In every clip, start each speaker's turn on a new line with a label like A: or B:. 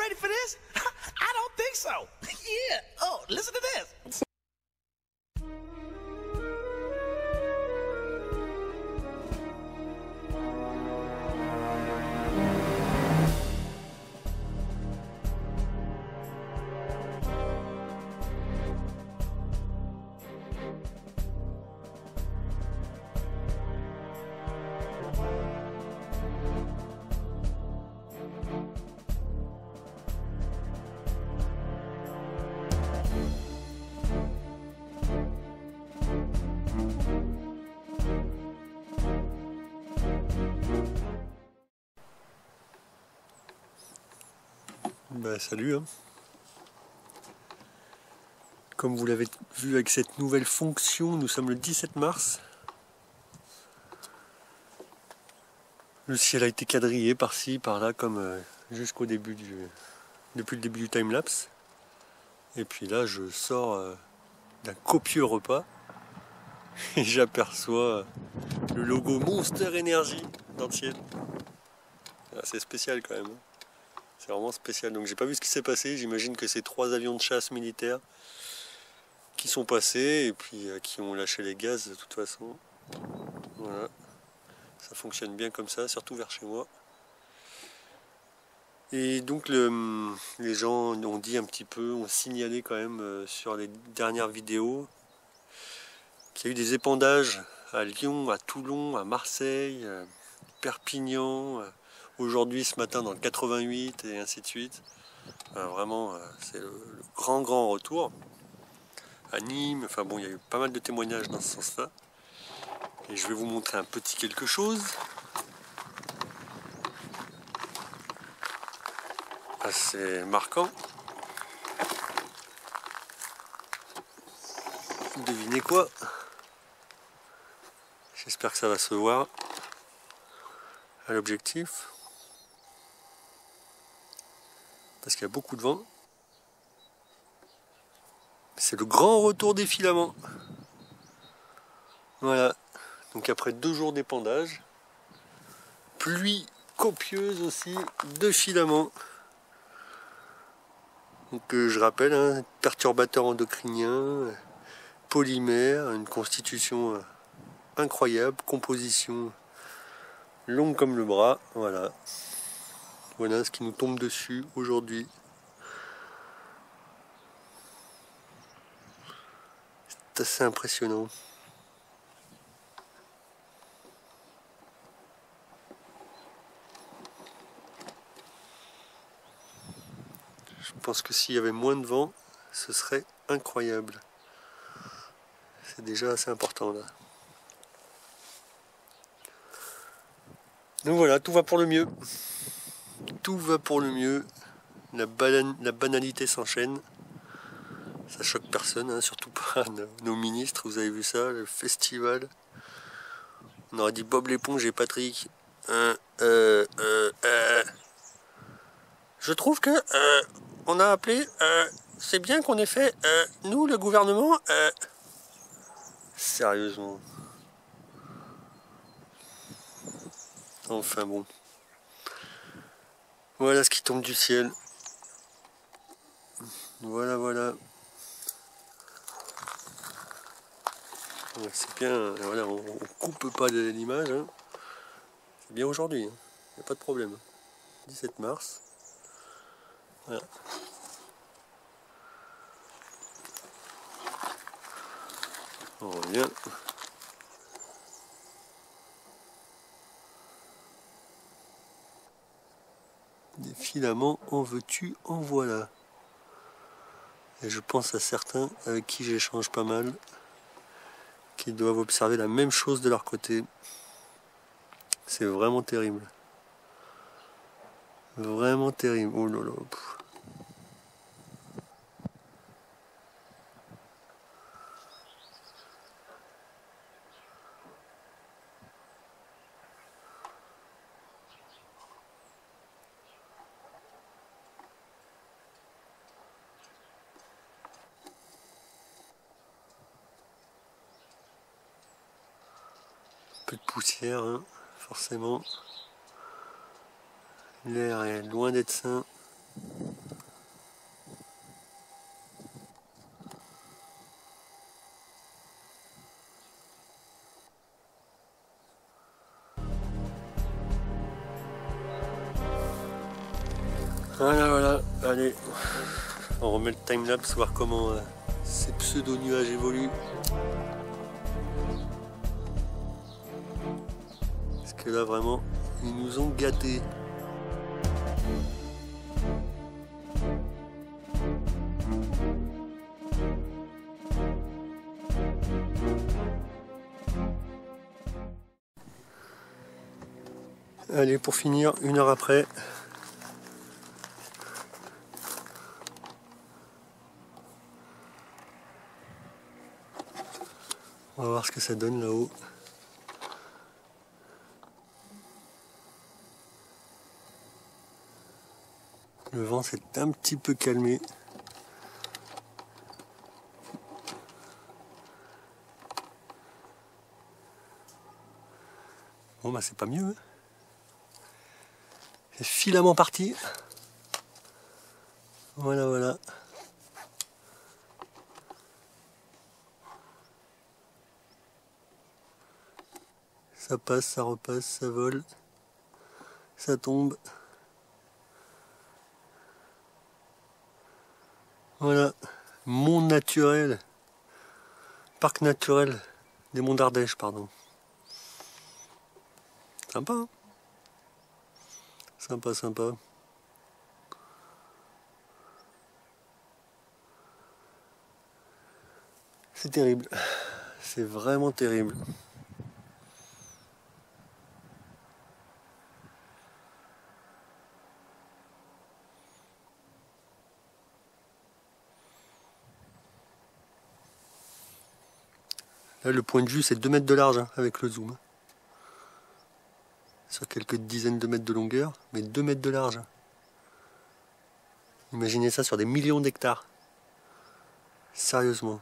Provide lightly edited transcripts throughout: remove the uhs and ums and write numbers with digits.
A: ready for this? I don't think so. Yeah. Oh, listen to this.
B: Salut hein. Comme vous l'avez vu avec cette nouvelle fonction, nous sommes le 17 mars. Le ciel a été quadrillé par-ci, par-là, comme jusqu'au début depuis le début du timelapse. Et puis là, je sors d'un copieux repas et j'aperçois le logo Monster Energy dans le ciel. C'est spécial quand même. C'est vraiment spécial. Donc j'ai pas vu ce qui s'est passé. J'imagine que c'est 3 avions de chasse militaires qui sont passés et puis qui ont lâché les gaz de toute façon. Voilà. Ça fonctionne bien comme ça, surtout vers chez moi. Et donc les gens ont dit un petit peu, ont signalé quand même sur les dernières vidéos qu'il y a eu des épandages à Lyon, à Toulon, à Marseille, Perpignan, aujourd'hui ce matin dans le 88 et ainsi de suite. Vraiment c'est le grand retour. À Nîmes, enfin bon, il y a eu pas mal de témoignages dans ce sens-là. Et je vais vous montrer un petit quelque chose. Assez marquant. Devinez quoi? J'espère que ça va se voir à l'objectif. Parce qu'il y a beaucoup de vent. C'est le grand retour des filaments. Voilà. Donc après 2 jours d'épandage, pluie copieuse aussi de filaments. Donc je rappelle, hein, perturbateur endocrinien, polymère, une constitution incroyable, composition longue comme le bras. Voilà. Voilà ce qui nous tombe dessus aujourd'hui. C'est assez impressionnant. Je pense que s'il y avait moins de vent, ce serait incroyable. C'est déjà assez important là. Donc voilà, tout va pour le mieux. Tout va pour le mieux. La banalité s'enchaîne. Ça choque personne, hein, surtout pas nos ministres. Vous avez vu ça, le festival. On aurait dit Bob l'éponge et Patrick. Je trouve que on a appelé. C'est bien qu'on ait fait. Nous, le gouvernement. Sérieusement. Enfin bon. Voilà ce qui tombe du ciel. Voilà, voilà. C'est bien, voilà, on coupe pas l'image. Hein. C'est bien aujourd'hui, il n'y a pas de problème. 17 mars. Voilà. On revient. Des filaments, en veux-tu, en voilà. Et je pense à certains avec qui j'échange pas mal, qui doivent observer la même chose de leur côté. C'est vraiment terrible. Vraiment terrible. Oh là là. Peu de poussière, hein, forcément. L'air est loin d'être sain. Voilà, allez, on remet le timelapse, voir comment ces pseudo-nuages évoluent. Parce que là vraiment, ils nous ont gâtés. Allez, pour finir, 1 heure après. On va voir ce que ça donne là-haut. Le vent s'est un petit peu calmé. Bon bah c'est pas mieux. Hein. C'est filamment parti. Voilà, voilà. Ça passe, ça repasse, ça vole. Ça tombe. Voilà. Monde naturel. Parc naturel des Monts d'Ardèche, pardon. Sympa, hein? Sympa, sympa. C'est terrible. C'est vraiment terrible. Là, le point de vue, c'est 2 mètres de large hein, avec le zoom. Sur quelques dizaines de mètres de longueur, mais 2 mètres de large. Imaginez ça sur des millions d'hectares. Sérieusement.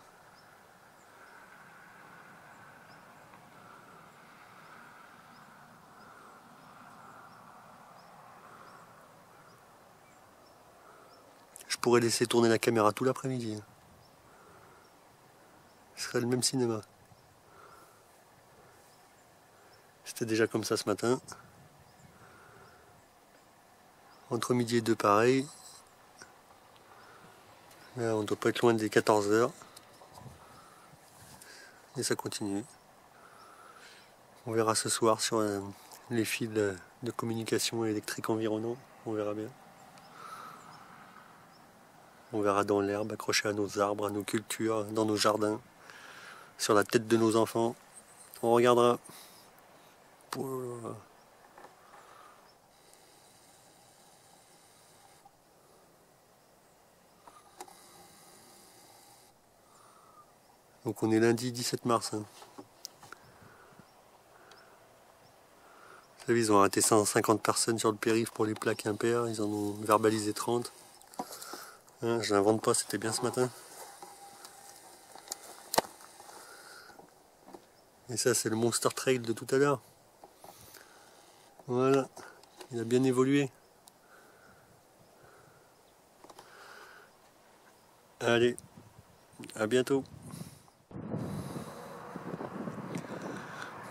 B: Je pourrais laisser tourner la caméra tout l'après-midi. Ce serait le même cinéma. C'était déjà comme ça ce matin. Entre midi et 2 pareil. Là, on ne doit pas être loin des 14 h. Et ça continue. On verra ce soir sur les fils de communication électrique environnants. On verra bien. On verra dans l'herbe, accroché à nos arbres, à nos cultures, dans nos jardins, sur la tête de nos enfants. On regardera. Donc on est lundi 17 mars. Hein. Vous savez, ils ont arrêté 150 personnes sur le périph' pour les plaques impaires. Ils en ont verbalisé 30. Hein, je l'invente pas, c'était bien ce matin. Et ça, c'est le Monster Trail de tout à l'heure. Voilà, il a bien évolué. Allez, à bientôt.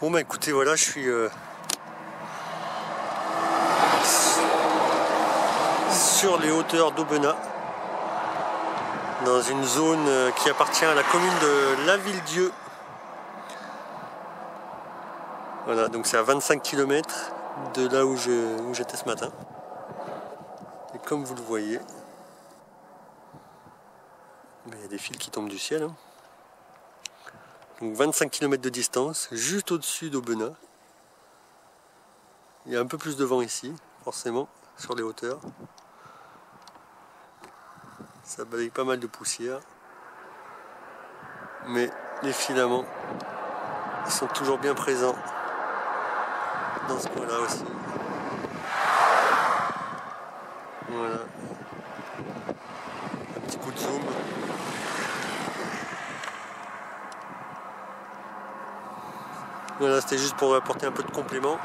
B: Bon bah écoutez, voilà, je suis sur les hauteurs d'Aubenas, dans une zone qui appartient à la commune de Lavilledieu. Voilà, donc c'est à 25 km de là où j'étais ce matin. Et comme vous le voyez, il y a des fils qui tombent du ciel. Hein. Donc 25 km de distance, juste au-dessus d'Aubenas. Il y a un peu plus de vent ici, forcément, sur les hauteurs. Ça balaye pas mal de poussière. Mais les filaments, ils sont toujours bien présents dans ce coin-là aussi. Voilà. Un petit coup de zoom. Voilà, c'était juste pour apporter un peu de complément.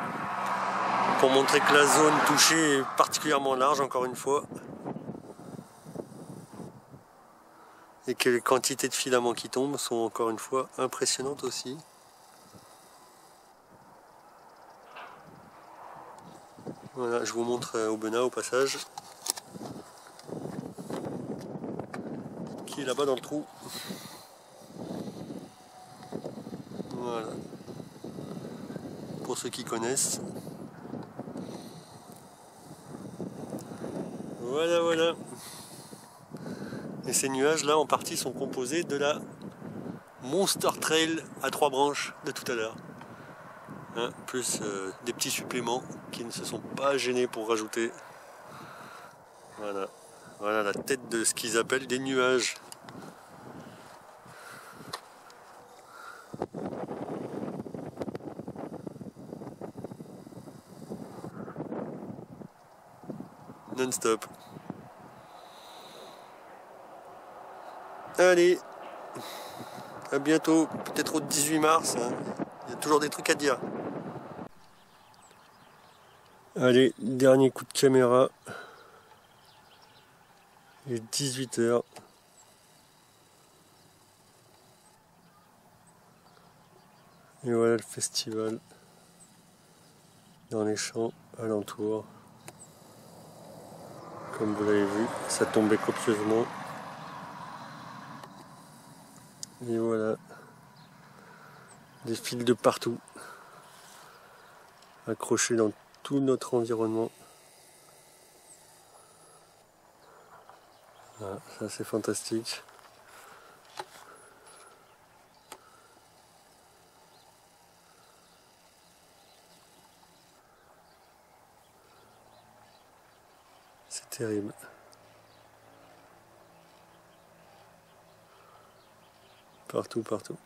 B: Pour montrer que la zone touchée est particulièrement large, encore une fois. Et que les quantités de filaments qui tombent sont encore une fois impressionnantes aussi. Voilà, je vous montre Aubenas au passage. qui est là-bas dans le trou. Voilà. Pour ceux qui connaissent. Voilà, voilà. Et ces nuages-là, en partie, sont composés de la Monster Trail à 3 branches de tout à l'heure. Hein, plus des petits suppléments qui ne se sont pas gênés pour rajouter. Voilà. Voilà la tête de ce qu'ils appellent des nuages. Non-stop. Allez, à bientôt, peut-être au 18 mars, hein. Il y a toujours des trucs à dire. Allez, dernier coup de caméra. Il est 18 h. Et voilà le festival dans les champs alentours. Comme vous l'avez vu, ça tombait copieusement. Et voilà, des fils de partout, accrochés dans tout notre environnement. Voilà, ça c'est fantastique. C'est terrible. Partout, partout.